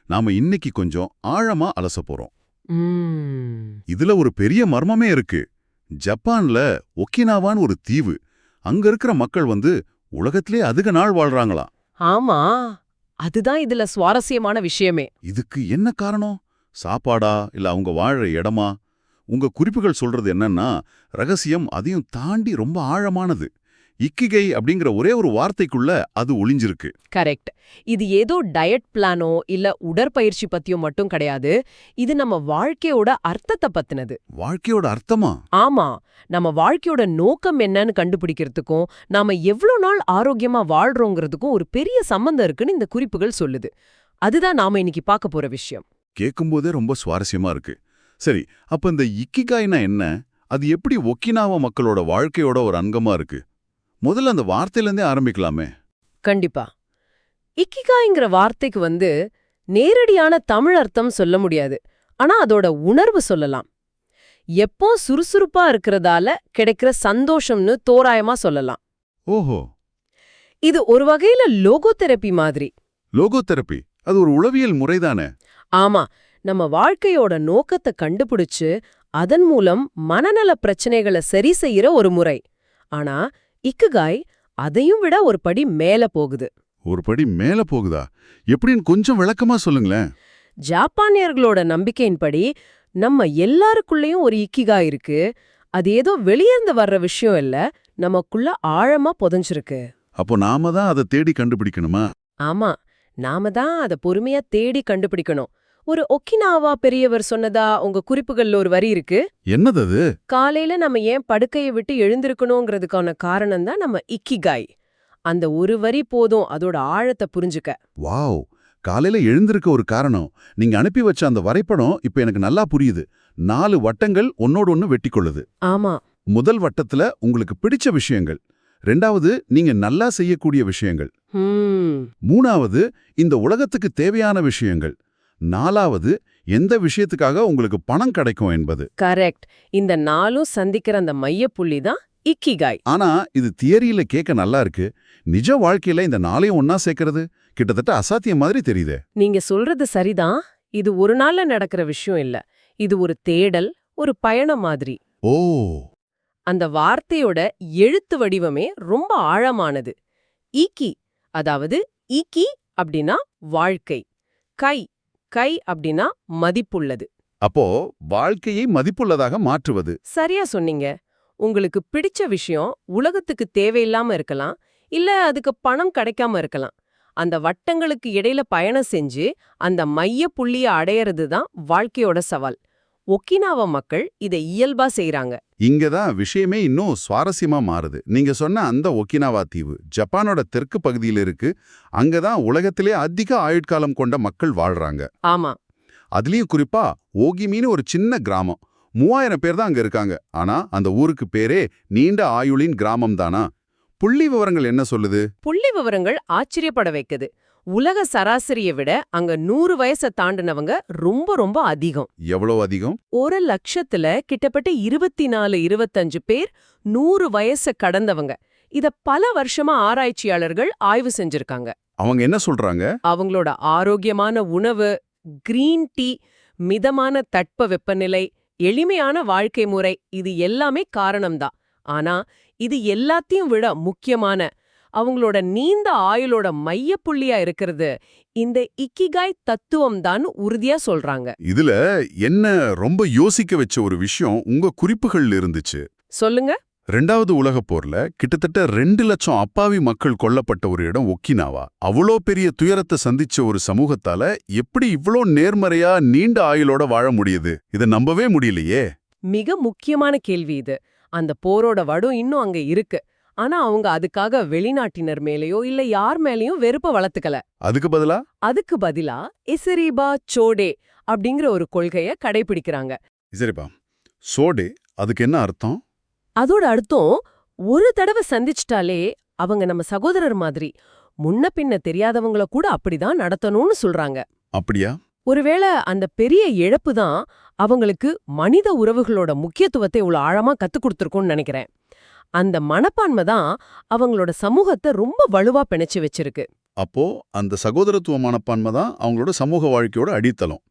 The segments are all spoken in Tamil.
நாம இன்னைக்கு கொஞ்சம் ஆழமா அலச போறோம். ம், இதுல ஒரு பெரிய மர்மமே இருக்கு. ஜப்பான்ல ஒக்கினாவான்னு ஒரு தீவு. அங்க இருக்கிற மக்கள் உலகத்திலே அதிக நாள் வாழ்றாங்களாம். ஆமா, அதுதான் இதுல சுவாரஸ்யமான விஷயமே. இதுக்கு என்ன காரணம்? சாப்பாடா இல்ல அவங்க வாழற இடமா? உங்க குறிப்புகள் சொல்றது என்னன்னா, ரகசியம் அதையும் தாண்டி ரொம்ப ஆழமானது. இக்கிகை அப்படிங்கிற ஒரே ஒரு வார்த்தைக்குள்ள அது ஒளிஞ்சிருக்கு. கரெக்ட். இது ஏதோ டயட் பிளானோ இல்ல உடற்பயிற்சி பத்தியோ மட்டும் கிடையாது. இது நம்ம வாழ்க்கையோட அர்த்தத்தை பத்தினது. வாழ்க்கையோட அர்த்தமா? ஆமா, நம்ம வாழ்க்கையோட நோக்கம் என்னன்னு கண்டுபிடிக்கிறதுக்கும் நாம எவ்ளோ நாள் ஆரோக்கியமா வாழ்றோங்கிறதுக்கும் ஒரு பெரிய சம்பந்தம் இருக்குன்னு இந்த குறிப்புகள் சொல்லுது. அதுதான் நாம இன்னைக்கு பார்க்க போற விஷயம். கேட்கும்போதே ரொம்ப சுவாரஸ்யமா இருக்கு. சரி, அப்ப இந்த இக்கிகாய்னா என்ன? அது எப்படி ஒக்கினாவா மக்களோட வாழ்க்கையோட ஒரு அங்கமா இருக்கு? முதல்ல அந்த வார்த்தையிலேருந்தே ஆரம்பிக்கலாமே. கண்டிப்பா. இக்கிகாய்ங்கிற வார்த்தைக்கு நேரடியான தமிழ் அர்த்தம் சொல்ல முடியாது. ஆனா அதோட உணர்வு சொல்லலாம். எப்போ சுறுசுறுப்பா இருக்கிறதால கிடைக்கிற சந்தோஷம்னு தோராயமா சொல்லலாம். ஓஹோ, இது ஒரு வகையில லோகோதெரபி மாதிரி. லோகோதெரபி அது ஒரு உளவியல் முறைதானே? ஆமா, நம்ம வாழ்க்கையோட நோக்கத்தை கண்டுபிடிச்சு அதன் மூலம் மனநல பிரச்சனைகளை சரி செய்யற ஒரு முறை. ஆனா இக்கிகாய் அதையும் விட ஒரு படி மேல போகுது. ஒரு படி மேல போகுதா? எப்படின்னு கொஞ்சம் விளக்கமா சொல்லுங்களேன். ஜப்பானியர்களோட நம்பிக்கையின்படி நம்ம எல்லாருக்குள்ளயும் ஒரு இக்கிகாய் இருக்கு. அது ஏதோ வெளியேந்து வர்ற விஷயம் இல்ல, நமக்குள்ள ஆழமா புதைஞ்சிருக்கு. அப்போ நாம தான் அதை தேடி கண்டுபிடிக்கணுமா? ஆமா, நாம தான் அத பொறுமையா தேடி கண்டுபிடிக்கணும். ஒரு ஒக்கினாவா பெரியவர் சொன்னதா உங்க குறிப்புகள்ல ஒரு வரி இருக்கு. என்னது அது? காலையில நம்ம ஏன் படுக்கையை விட்டு எழுந்திருக்கணுங்கிறதுக்கான காரணம் தான் நம்ம இக்கிகாய். அந்த ஒரு வரி போதும் அதோட ஆழத்தை புரிஞ்சுக்க. வாவ், காலையில எழுந்திருக்க ஒரு காரணம். நீங்க அனுப்பி வச்ச அந்த வரைபடம் இப்ப எனக்கு நல்லா புரியுது. 4 வட்டங்கள் ஒன்னோட ஒன்னு வெட்டி கொள்ளுது. ஆமா. முதல் வட்டத்துல உங்களுக்கு பிடிச்ச விஷயங்கள், 2வது நீங்க நல்லா செய்யக்கூடிய விஷயங்கள், 3வது இந்த உலகத்துக்கு தேவையான விஷயங்கள், 4வது எந்த விஷயத்துக்காக உங்களுக்கு பணம் கிடைக்கும் என்பது. கரெக்ட். இந்த நாளும் சந்திக்கிற அந்த மையப்புள்ளி தான் இக்கிகாய். ஆனா இது தியரியில கேட்க நல்லா இருக்கு. நிஜ வாழ்க்கையில இந்த 4ஐயும் ஒன்னா சேர்க்கறது கிட்டத்தட்ட அசாத்தியம் மாதிரி தெரியுதே. நீங்க சொல்றது சரிதான். இது ஒரு நாள்ல நடக்கிற விஷயம் இல்ல. இது ஒரு தேடல், ஒரு பயணம் மாதிரி. ஓ, அந்த வார்த்தையோட எழுத்து வடிவமே ரொம்ப ஆழமானது. ஈக்கி, அதாவது ஈக்கி அப்படின்னா வாழ்க்கை, கை கை அப்படின்னா மதிப்புள்ளது. அப்போ வாழ்க்கையை மதிப்புள்ளதாக மாற்றுவது. சரியா சொன்னீங்க. உங்களுக்கு பிடிச்ச விஷயம் உலகத்துக்கு தேவையில்லாம இருக்கலாம், இல்ல அதுக்கு பணம் கிடைக்காம இருக்கலாம். அந்த வட்டங்களுக்கு இடையில பயணம் செஞ்சு அந்த மைய புள்ளிய அடையறது தான் வாழ்க்கையோட சவால். ஒக்கினாவா மக்கள் இதை இயல்பா செய்றாங்க. இங்கதான் விஷயமே இன்னும் சுவாரஸ்யமா மாறுது. நீங்க சொன்ன அந்த ஒக்கினாவா தீவு ஜப்பானோட தெற்கு பகுதியில் இருக்கு. அங்கதான் உலகத்திலே அதிக ஆயுட்காலம் கொண்ட மக்கள் வாழ்றாங்க. ஆமா. அதுலயும் குறிப்பா ஓகிமின்னு ஒரு சின்ன கிராமம். 3000 பேர் தான் அங்க இருக்காங்க. ஆனா அந்த ஊருக்கு பேரே நீண்ட ஆயுளின் கிராமம் தானா? புள்ளி விவரங்கள் என்ன சொல்லுது? புள்ளி விவரங்கள் ஆச்சரியப்பட வைக்குது. உலக சராசரியை விட அங்க 100 வயசை தாண்டினவங்க ரொம்ப ரொம்ப அதிகம். எவ்வளவு அதிகம்? 1,00,000த்துல கிட்டத்தட்ட 24-25 பேர் 100 வயசை கடந்தவங்க. இத பல வருஷமா ஆராய்ச்சியாளர்கள் ஆய்வு செஞ்சிருக்காங்க. அவங்க என்ன சொல்றாங்க? அவங்களோட ஆரோக்கியமான உணவு, கிரீன் டீ, மிதமான தட்ப வெப்பநிலை, எளிமையான வாழ்க்கை முறை, இது எல்லாமே காரணம்தான். ஆனா இது எல்லாத்தையும் விட முக்கியமான அவங்களோட நீண்ட ஆயுளோட மையப்புள்ளியா இருக்கிறது இந்த இக்கிகாய் தத்துவம் தான் உறுதியா சொல்றாங்க. இதுல என்ன ரொம்ப யோசிக்க வச்ச ஒரு விஷயம் உங்க குறிப்புகள்ல இருந்துச்சு. சொல்லுங்க. 2வது உலகப் போர்ல கிட்டத்தட்ட 2 லட்சம் அப்பாவி மக்கள் கொல்லப்பட்ட ஒரு இடம் ஒக்கினாவா. அவ்வளோ பெரிய துயரத்தை சந்திச்ச ஒரு சமூகத்தால எப்படி இவ்ளோ நேர்மறையா நீண்ட ஆயுளோட வாழ முடியுது? இதை நம்பவே முடியலையே. மிக முக்கியமான கேள்வி இது. அந்த போரோட வடு இன்னும் அங்க இருக்கு. ஆனா அவங்க அதுக்காக வெளிநாட்டினர் மேலயோ இல்ல யார் மேலயும் வெறுப்ப வளர்த்துக்கல. அதுக்கு பதிலா இசரிபா சோடே அப்படிங்கிற ஒரு கொள்கைய கடைபிடிக்கிறாங்க. சரிப்பா, சோடே அதுக்கு என்ன அர்த்தம்? அதோட அர்த்தம், ஒரு தடவை சந்திச்சிட்டாலே அவங்க நம்ம சகோதரர் மாதிரி, முன்ன பின்ன தெரியாதவங்கள கூட அப்படிதான் நடத்தணும்னு சொல்றாங்க. அப்படியா? ஒருவேளை அந்த பெரிய இழப்பு தான் அவங்களுக்கு மனித உறவுகளோட முக்கியத்துவத்தை இவ்வளவு ஆழமா கத்துக் கொடுத்துருக்கும்னு நினைக்கிறேன். அந்த மனப்பான்மை தான் அவங்களோட சமூகத்தை ரொம்ப வலுவா பிணைச்சு வச்சிருக்கு. அப்போ அந்த சகோதரத்துவ மனப்பான்மை தான் அவங்களோட சமூக வாழ்க்கையோட அடித்தளம்.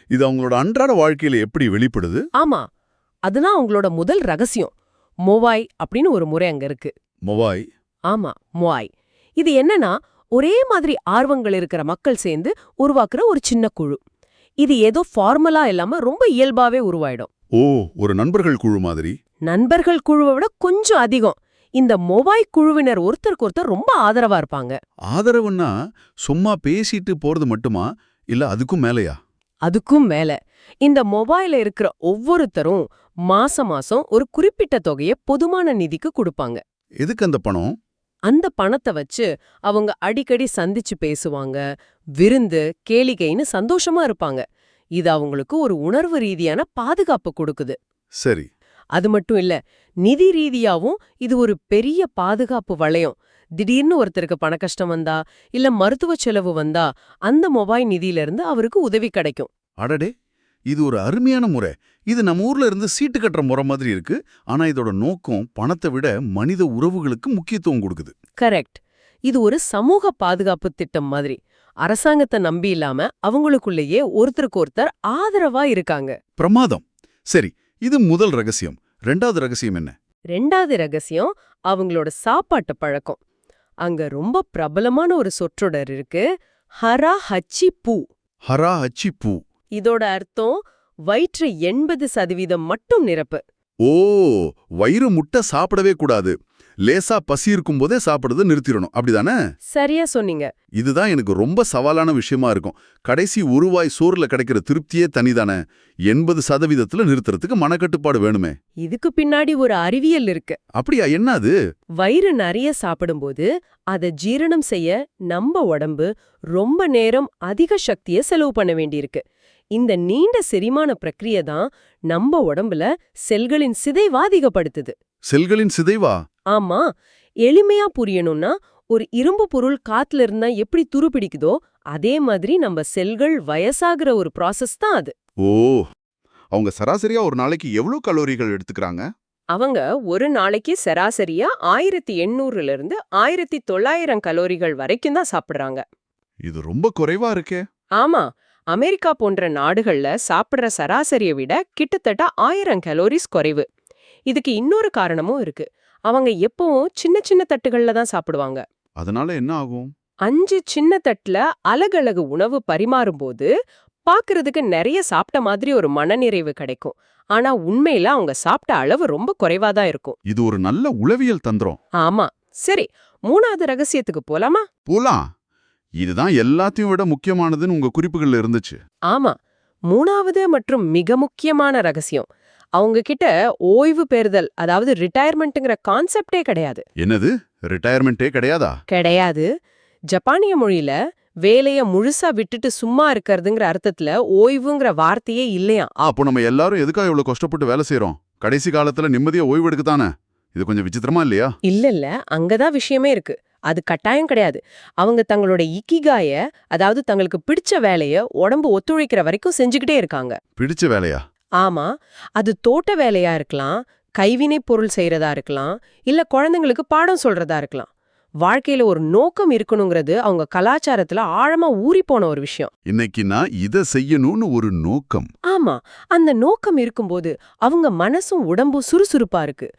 இது அவங்களோட அன்றாட வாழ்க்கையில எப்படி வெளிப்படுது? ஆமா, அதுதான் அவங்களோட முதல் ரகசியம். மொவாய் அப்படின்னு ஒரு முறை அங்க இருக்கு. மொவாய். ஆமா, மொவாய். இது என்னன்னா, ஒரே மாதிரி ஆர்வங்கள் இருக்கிற மக்கள் சேர்ந்து உருவாக்குற ஒரு சின்ன குழு. இது ஏதோ ஃபார்மலா இல்லாம ரொம்ப இயல்பாவே உருவாயிடும். ஓ, ஒரு நண்பர்கள் குழு மாதிரி. நண்பர்கள் குழுவை விட கொஞ்சம் அதிகம். இந்த மொவாய் குழுவினர் ஒருத்தருக்கு ஒருத்தர் ரொம்ப ஆதரவா இருப்பாங்க. ஆதரவுன்னா சும்மா பேசிட்டு போறது மட்டுமா, இல்ல அதுக்கும் மேலையா? அதுக்கும் மேல, இந்த மொபைல்ல இருக்கிற ஒவ்வொருத்தரும் மாசம் மாசம் ஒரு குறிப்பிட்ட தொகையை பொதுமான நிதிக்கு கொடுப்பாங்க. எதுக்கு அந்த பணம்? அந்த பணத்தை வச்சு அவங்க அடிக்கடி சந்திச்சு பேசுவாங்க, விருந்து கேளிக்கைன்னு சந்தோஷமா இருப்பாங்க. இது அவங்களுக்கு ஒரு உணர்வு ரீதியான பாதுகாப்பு கொடுக்குது. சரி. அது மட்டும் இல்ல, நிதி ரீதியாவும் இது ஒரு பெரிய பாதுகாப்பு வளையம். திடீர்னு ஒருத்தருக்கு பண கஷ்டம் வந்தா, இல்ல மருத்துவ செலவு வந்தா, அந்த மொபைல் நிதியிலிருந்து அவருக்கு உதவி கிடைக்கும். அடடே, இது ஒரு அருமையான முறை. இது நம்ம ஊர்ல இருந்து சீட்டு கட்டுற முறை மாதிரி இருக்கு. ஆனா இதோட நோக்கம் பணத்தை விட மனித உறவுகளுக்கு முக்கியத்துவம் கொடுக்குது. கரெக்ட். இது ஒரு சமூக பாதுகாப்பு திட்டம் மாதிரி. அரசாங்கத்தை நம்பி இல்லாம அவங்களுக்குள்ளேயே ஒருத்தருக்கு ஒருத்தர் ஆதரவா இருக்காங்க. பிரமாதம். சரி, இது முதல் ரகசியம். ரெண்டாவது ரகசியம் என்ன? ரெண்டாவது ரகசியம் அவங்களோட சாப்பாட்டு பழக்கம். அங்க ரொம்ப பிரபலமான ஒரு சொற்றொடர் இருக்கு, ஹரா ஹச்சி பூ. ஹரா ஹச்சி பூ. இதோட அர்த்தம் வயிற்று 80% மட்டும் நிரப்பு. ஓ, வயிறு முட்டை சாப்பிடவே கூடாது. லேசா பசி இருக்கும்போதே சாப்பிடுறத நிறுத்திடணும், அப்படிதானே? சரியா சொன்னீங்க. இதுதான் எனக்கு ரொம்ப சவாலான விஷயமா இருக்கும். கடைசி ஒரு வாய் சோறுல கிடைக்கிற திருப்தியே தனிதானே. 80% நிறுத்துறதுக்கு மனக்கட்டுப்பாடு வேணுமே. இதுக்கு பின்னாடி ஒரு அறிவியல் இருக்கு. அப்படியா? என்ன அது? வயிறு நிறைய சாப்பிடும்போது அதை ஜீரணம் செய்ய நம்ம உடம்பு ரொம்ப நேரம் அதிக சக்தியை செலவு பண்ண வேண்டியிருக்கு. இந்த நீண்ட செரிமான பிரக்ரியை தான் நம்ம உடம்புல செல்களின் சிதைவா அதிகப்படுத்துது. செல்களின் சிதைவா? ஆமா, எளிமையா புரியணும்னா, ஒரு இரும்பு பொருள் காத்துல இருந்தா எப்படி துருப்பிடிக்குதோ அதே மாதிரி நம்ம செல்கள் வயசாகிற ஒரு ப்ராசஸ் தான் அது. ஓ, அவங்க சராசரியா ஒரு நாளைக்கு எவ்வளவு கலோரிகள் எடுத்துக்கறாங்க? அவங்க ஒரு நாளைக்கு சராசரியா 1800 இருந்து 1900 கலோரிகள் வரைக்கும் தான் சாப்பிடுறாங்க. இது ரொம்ப குறைவா இருக்கே. ஆமா, அமெரிக்கா போன்ற நாடுகள்ல சாப்பிடுற சராசரியை விட கிட்டத்தட்ட 1000 கலோரிஸ் குறைவு. இதுக்கு இன்னொரு காரணமும் இருக்கு. அவங்க எப்பவும் சின்ன சின்ன தட்டுகள்ல தான் சாப்பிடுவாங்க. அதனால என்ன ஆகும்? 5 சின்ன தட்டுல அலகழகு உணவு பரிமாறும்போது பாக்குறதுக்கு நிறைய சாப்பிட்ட மாதிரி ஒரு மனநிறைவு கிடைக்கும். ஆனா உண்மையில அவங்க சாப்பிட்ட அளவு ரொம்ப குறைவாதான் இருக்கும். இது ஒரு நல்ல உளவியல் தந்திரம். ஆமா. சரி, மூணாவது ரகசியத்துக்கு போலாமா? போலாம். இதுதான் எல்லாத்தையும் விட முக்கியமானதுன்னு உங்க குறிப்புகள்ல இருந்துச்சு. ஆமா, மூணாவது மற்றும் மிக முக்கியமான ரகசியம். அவங்க கிட்ட ஓய்வு பெறுதல், அதாவது ரிட்டையர்மெண்ட்ங்கிற கான்செப்டே கிடையாது. என்னது? ரிட்டையர்மெண்ட்டே கிடையாதா? கிடையாது. ஜப்பானிய மொழியில வேலைய முழுசா விட்டுட்டு சும்மா இருக்கிறதுங்கிற அர்த்தத்துல ஓய்வுங்கிற வார்த்தையே இல்லையா. அப்போ நம்ம எல்லாரும் எதுக்காக இவ்வளவு கஷ்டப்பட்டு வேலை செய்யறோம்? கடைசி காலத்துல நிம்மதியா ஓய்வு எடுக்கத்தானே? இது கொஞ்சம் விசித்திரமா இல்லையா? இல்ல, அங்கதான் விஷயமே இருக்கு. அது கட்டாயம் கிடையாது. அவங்க தங்களோட இக்கிகாய, அதாவது தங்களுக்கு பிடிச்ச வேலைய உடம்பு ஒத்துழைக்கிற வரைக்கும் செஞ்சுக்கிட்டே இருக்காங்க. பிடிச்ச வேலையா? ஆமா, அது தோட்ட வேலையா இருக்கலாம், கைவினை பொருள் செய்யறதா இருக்கலாம், இல்ல குழந்தைங்களுக்கு பாடம் சொல்றதா இருக்கலாம். வாழ்க்கையில ஒரு நோக்கம் இருக்கணுங்கிறது அவங்க கலாச்சாரத்துல ஆழமா ஊறிப்போன ஒரு விஷயம். இன்னைக்கு நான் இதை செய்யணும்னு ஒரு நோக்கம். ஆமா, அந்த நோக்கம் இருக்கும்போது அவங்க மனசும் உடம்பும் சுறுசுறுப்பா இருக்கு.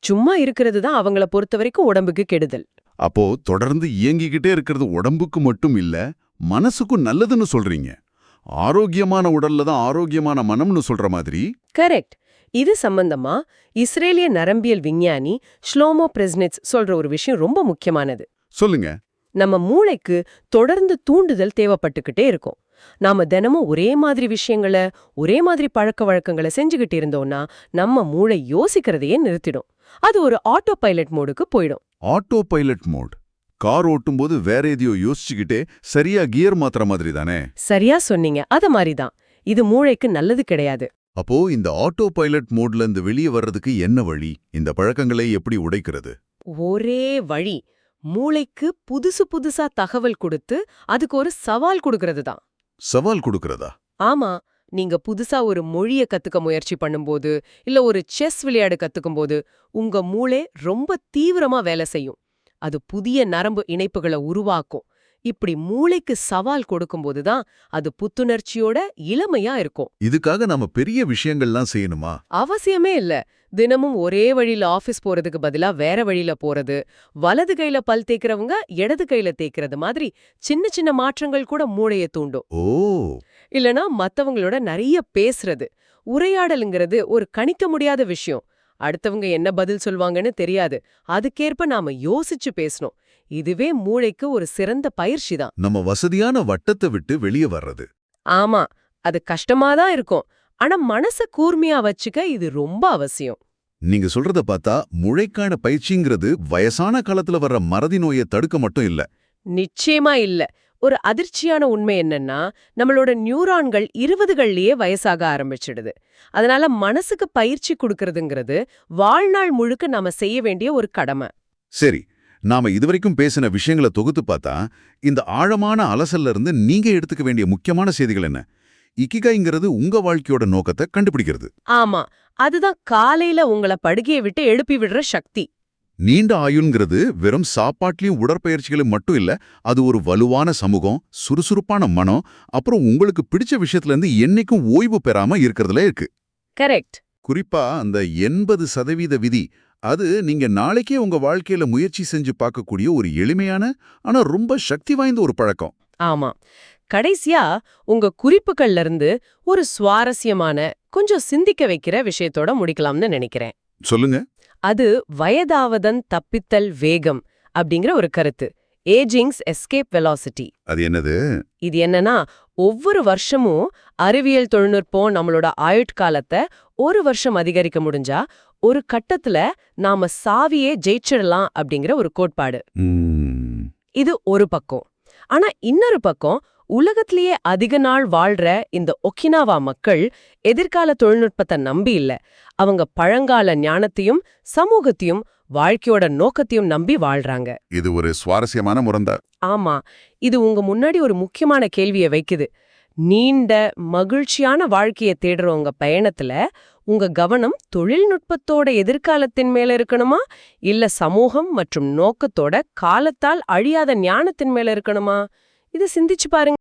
சும்மா இருக்கிறது தான் அவங்கள பொறுத்த வரைக்கும் உடம்புக்கு கெடுதல். அப்போ தொடர்ந்து இயங்கிக்கிட்டே இருக்கிறது உடம்புக்கு மட்டும் இல்ல, மனசுக்கும் நல்லதுன்னு சொல்றீங்க. ஆரோக்கியமான உடல்ல தான் ஆரோக்கியமான மனம்னு சொல்ற மாதிரி. கரெக்ட். இது சம்பந்தமா இஸ்ரேலிய நரம்பியல் விஞ்ஞானி ஷ்லோமோ பிரெஸ்னிட்ஸ் சொல்ற ஒரு விஷயம் ரொம்ப முக்கியமானது. சொல்லுங்க. நம்ம மூளைக்கு தொடர்ந்து தூண்டுதல் தேவைப்பட்டுக்கிட்டே இருக்கும். நாம தினமும் ஒரே மாதிரி விஷயங்களை, ஒரே மாதிரி பழக்க வழக்கங்களை செஞ்சுக்கிட்டு இருந்தோம்னா நம்ம மூளை யோசிக்கிறதையே நிறுத்திடும். அது ஒரு ஆட்டோ பைலட் மோடுக்கு போயிடும். Auto pilot mode. கார் ஓட்டும்போது வேற எதையோ யோசிச்சுக்கிட்டே சரியா கியர் மாத்துற மாதிரி தானே? சரியா சொன்னீங்க. அத மாதிரிதான். இது மூளைக்கு நல்லது கிடையாது. அப்போ இந்த ஆட்டோ பைலட் மோட்ல இருந்து வெளியே வர்றதுக்கு என்ன வழி? இந்த பழக்கங்களை எப்படி உடைக்கிறது? ஒரே வழி, மூளைக்கு புதுசு புதுசா தகவல் கொடுத்து அதுக்கு ஒரு சவால் கொடுக்கறது தான். சவால் கொடுக்கறதா? ஆமா, நீங்க புதுசா ஒரு மொழிய கத்துக்க முயற்சி பண்ணும்போது, இல்ல ஒரு செஸ் விளையாடு கத்துக்கும்போது உங்க மூளை ரொம்ப தீவிரமா வேலை செய்யும். அது புதிய நரம்பு இணைப்புகளை உருவாக்கும். இப்படி மூளைக்கு சவால் கொடுக்கும்போது தான் அது புத்துணர்ச்சியோட இளமையா இருக்கும். இதுக்காக நாம பெரிய விஷயங்கள்லாம் செய்யணுமா? அவசியமே இல்ல. தினமும் ஒரே வழியில ஆபீஸ் போறதுக்கு பதிலா வேற வழியில போறது, வலது கையில பல் தேய்க்கிறவங்க இடது கையில தேய்க்கிறது மாதிரி சின்ன சின்ன மாற்றங்கள் கூட மூளைய தூண்டும். ஓ, இல்லனா மத்தவங்களோட நிறைய பேசுறது. உரையாடலுங்கிறது ஒரு கணிக்க முடியாத விஷயம். அடுத்தவங்க என்ன பதில் சொல்வாங்கன்னு தெரியாது. அதுக்கேற்ப நாம யோசிச்சு பேசணும். இதுவே மூளைக்கு ஒரு சிறந்த பயிற்சி தான். நம்ம வசதியான வட்டத்தை விட்டு வெளியே வர்றது. ஆமா, அது கஷ்டமா தான் இருக்கும். ஆனா மனச கூர்மையா வச்சுக்க இது ரொம்ப அவசியம். நீங்க சொல்றத பார்த்தா முளைக்கான பயிற்சிங்கிறது வயசான காலத்துல வர்ற மறதி நோயை தடுக்க மட்டும் இல்ல. நிச்சயமா இல்ல. ஒரு அதிர்ச்சியான உண்மை என்னன்னா, நம்மளோட நியூரான்கள் 20கள்லயே வயசாக ஆரம்பிச்சிடுது. அதனால மனசுக்கு பயிற்சி கொடுக்கறதுங்கிறது வாழ்நாள் முழுக்க நாம செய்ய வேண்டிய ஒரு கடமை. சரி, நாம இதுவரைக்கும் பேசின விஷயங்களை தொகுத்து பார்த்தா இந்த ஆழமான அலசல்ல இருந்து நீங்க எடுத்துக்க வேண்டிய முக்கியமான செய்திகள் என்ன? இக்கிகைங்கிறது உங்க வாழ்க்கையோட நோக்கத்தை கண்டுபிடிக்கிறது. ஆமா, அதுதான் காலையில உங்கள படுக்கையை விட்டு எழுப்பி விடுற சக்தி. நீண்ட ஆயுள்ங்கிறது வெறும் சாப்பாட்லயும் உடற்பயிற்சிகளும் மட்டும் இல்ல, அது ஒரு வலுவான சமூகம், சுறுசுறுப்பான மனம், அப்புறம் உங்களுக்கு பிடிச்ச விஷயத்துல இருந்து என்னைக்கும் ஓய்வு பெறாம இருக்கிறதுல இருக்கு. கரெக்ட். குறிப்பா அந்த 80% விதி, அது நீங்க நாளைக்கே உங்க வாழ்க்கையில முயற்சி செஞ்சு பார்க்கக்கூடிய ஒரு எளிமையான ஆனா ரொம்ப சக்தி வாய்ந்த ஒரு பழக்கம். ஆமா. கடைசியா உங்க குறிப்புகள்ல இருந்து ஒரு சுவாரஸ்யமான, கொஞ்சம் சிந்திக்க வைக்கிற விஷயத்தோட முடிக்கலாம்னு நினைக்கிறேன். சொல்லுங்க. அது வயதாவதன் தப்பித்தல் வேகம் அப்படிங்கிற ஒரு கருத்து. ஏஜிங்ஸ் எஸ்கேப் வெலாசிட்டி. அது என்னது? இது என்னன்னா, ஒவ்வொரு வருஷமும் அறிவியல் தொழில்நுட்பம் நம்மளோட ஆயுட்காலத்தை 1 வருஷம் அதிகரிக்க முடிஞ்சா, ஒரு கட்டத்துல நாம சாவியே ஜெயிச்சிடலாம் அப்படிங்கிற ஒரு கோட்பாடு. இது ஒரு பக்கம். ஆனா இன்னொரு பக்கம், உலகத்திலேயே அதிக நாள் வாழ்ற இந்த ஒகினாவா மக்கள் எதிர்கால தொழில்நுட்பத்தை நம்பி இல்ல. அவங்க பழங்கால ஞானத்தையும் சமூகத்தையும் வாழ்க்கையோட நோக்கத்தையும் நம்பி வாழ்றாங்க. இது ஒரு சுவாரஸ்யமான முரண்டா. ஆமா, இது உங்க முன்னாடி ஒரு முக்கியமான கேள்வியை வைக்குது. நீண்ட மகிழ்ச்சியான வாழ்க்கையை தேடுறவங்க பயணத்துல உங்க கவனம் தொழில்நுட்பத்தோட எதிர்காலத்தின் மேல இருக்கணுமா, இல்ல சமூகம் மற்றும் நோக்கத்தோட காலத்தால் அழியாத ஞானத்தின் மேல இருக்கணுமா? இதை சிந்திச்சு பாருங்க.